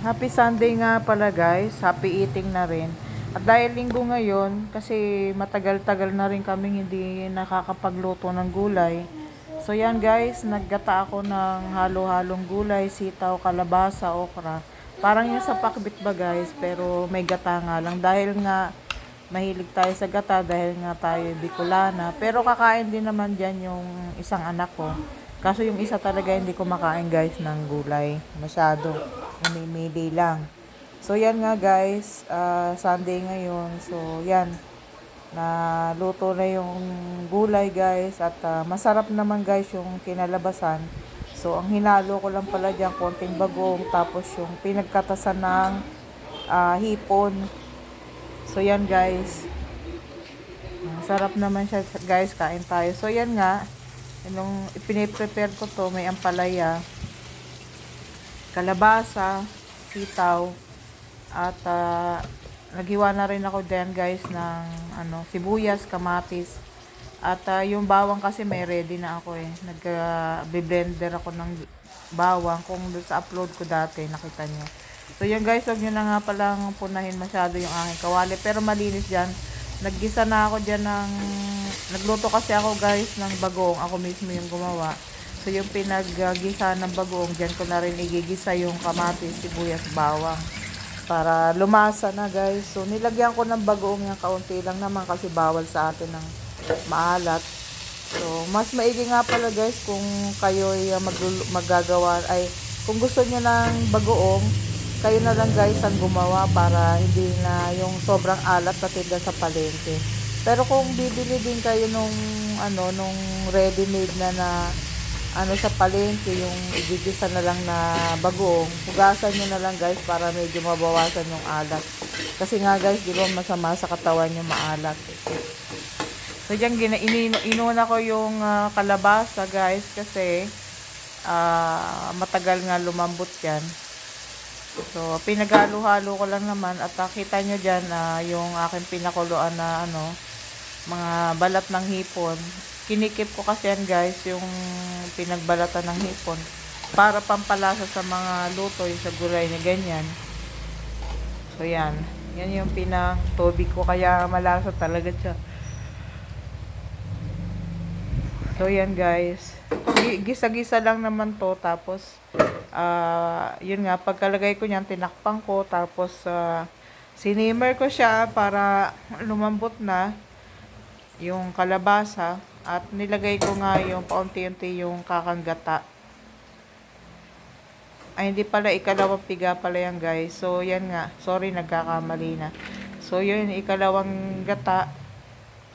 Happy Sunday nga pala guys, happy eating na rin. At dahil linggo ngayon, kasi matagal-tagal na rin kaming hindi nakakapagluto ng gulay. So yan guys, naggata ako ng halo-halong gulay, sitaw, kalabasa, okra. Parang yung sa pakbit ba guys, pero may gata nga lang. Dahil nga mahilig tayo sa gata, dahil nga tayo Bicolana. Pero kakain din naman dyan yung isang anak ko. Kaso yung isa talaga hindi ko makain guys ng gulay. Masyado. Namimili lang. So yan nga guys, Sunday ngayon. So yan, naluto na yung gulay guys. At masarap naman guys yung kinalabasan. So ang hinalo ko lang pala dyan, konting bagong. Tapos yung pinagkatasan ng hipon. So yan guys. Sarap naman siya guys, kain tayo. So yan nga, yung ipine-prepare ko to, may ampalaya, kalabasa, sitaw, at naghiwa na rin ako din guys ng sibuyas, kamatis, at yung bawang kasi may ready na ako nag-blender ako ng bawang kung sa upload ko dati, nakita nyo. So yun guys, huwag nyo na nga palang punahin masyado yung aking kawali, pero malinis dyan. Naggisa na ako dyan nagluto kasi ako guys ng bagoong, ako mismo yung gumawa. So yung pinaggisa ng bagoong, dyan ko na rin igigisa yung kamatis, sibuyas, bawang para lumasa na guys. So nilagyan ko ng bagoong yung kaunti lang naman kasi bawal sa atin ng maalat. So mas maigi nga pala guys kung kayo ay magagawa, ay kung gusto niyo ng bagoong, kayo na lang guys ang gumawa para hindi na yung sobrang alat na tinda sa palengke. Pero kung bibili din kayo nung ready-made na sa palengke, yung igigisa na lang na bagoong, hugasan nyo na lang guys para medyo mabawasan yung alat. Kasi nga guys, di ba masama sa katawan yung maalat. So dyan, inuna ko yung kalabasa guys kasi matagal nga lumambot yan. So pinaghalo-halo ko lang naman at kita nyo dyan yung aking pinakuluan na mga balat ng hipon. Kinikip ko kasi yan guys, yung pinagbalatan ng hipon para pampalasa sa mga luto, yung sa gulay na ganyan. So yan yung pinatubig ko, kaya malasa talaga siya. So yan guys, gisa-gisa lang naman to. Tapos yun nga, pagkalagay ko niyan, tinakpan ko, tapos sinimmer ko siya para lumambot na yung kalabasa. At nilagay ko nga yung paunti-unti yung kakanggata. Ay, hindi pala, ikalawang piga pala yan guys. So yan nga, sorry, nagkakamali na. So yun, ikalawang gata.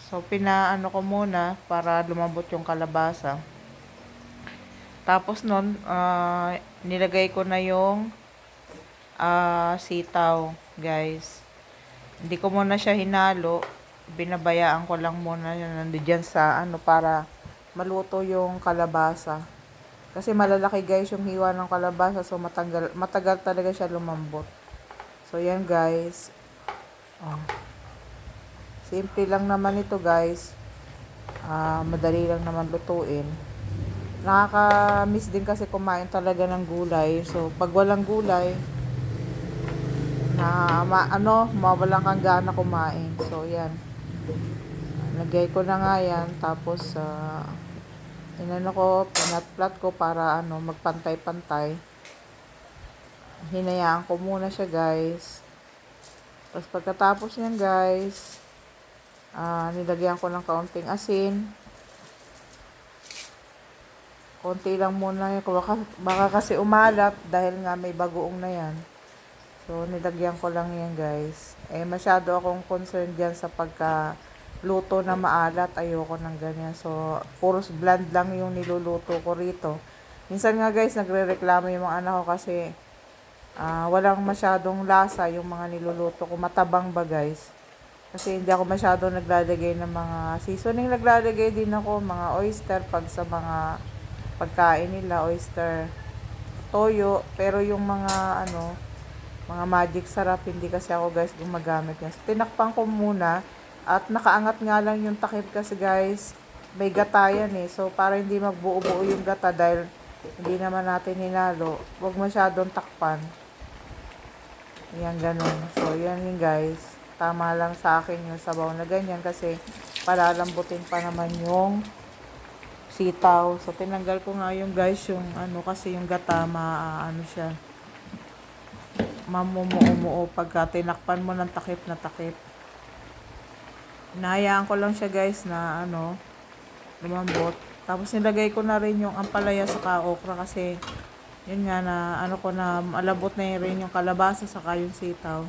So pinaano ko muna para lumambot yung kalabasa. Tapos nun, nilagay ko na yung sitaw guys. Hindi ko muna siya hinalo, binabayaan ko lang muna nandiyan sa para maluto yung kalabasa. Kasi malalaki guys yung hiwa ng kalabasa, so matagal talaga siya lumambot. So yan guys. Simple lang naman ito guys. Madali lang naman lutuin. Nakaka-miss din kasi kumain talaga ng gulay. So pag walang gulay, mawalan kang gana kumain. So yan, lagay ko na nga yan. Tapos pinat-plat ko para magpantay-pantay. Hinayaan ko muna siya guys. Tapos pagkatapos yan guys, nilagyan ko ng kaunting asin. Konti lang muna, baka kasi umalat dahil nga may bagoong na yan. So nilagyan ko lang yan guys. Masyado akong concerned dyan sa pagka-luto na maalat. Ayoko ng ganyan. So puros bland lang yung niluluto ko rito. Minsan nga guys, nagre-reklamo yung mga anak ko kasi walang masyadong lasa yung mga niluluto ko. Matabang ba guys? Kasi hindi ako masyadong naglalagay ng mga seasoning. Naglalagay din ako mga oyster pag sa mga pagkain nila, oyster, toyo. Pero yung mga mga magic sarap, hindi kasi ako guys gumagamit yan. So, tinakpan ko muna at nakaangat nga lang yung takip kasi guys, may gata yan so para hindi magbuo-buo yung gata dahil hindi naman natin hinalo, huwag masyadong takpan. Ayan, ganun. So, yan yun guys. Tama lang sa akin yung sabaw na ganyan kasi palalambutin pa naman yung sitaw. So, tinanggal ko nga yung guys yung ano kasi yung gata ano siya. Mamumuo-muo pagka tinakpan mo ng takip na takip. Hinahayaan ko lang siya guys na ano, lumambot. Tapos nilagay ko na rin yung ampalaya sa okra kasi yun nga na ano ko na malabot na yun rin yung kalabasa saka yung sitaw.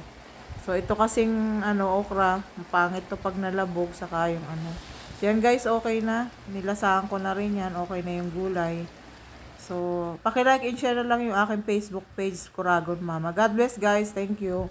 So ito kasing ano okra, pangit to pag nalabog saka yung ano. So yan guys, okay na. Nilasahan ko na rin yan, okay na yung gulay. So, paki-like and share na lang yung aking Facebook page, Kuragon Mama. God bless guys, thank you.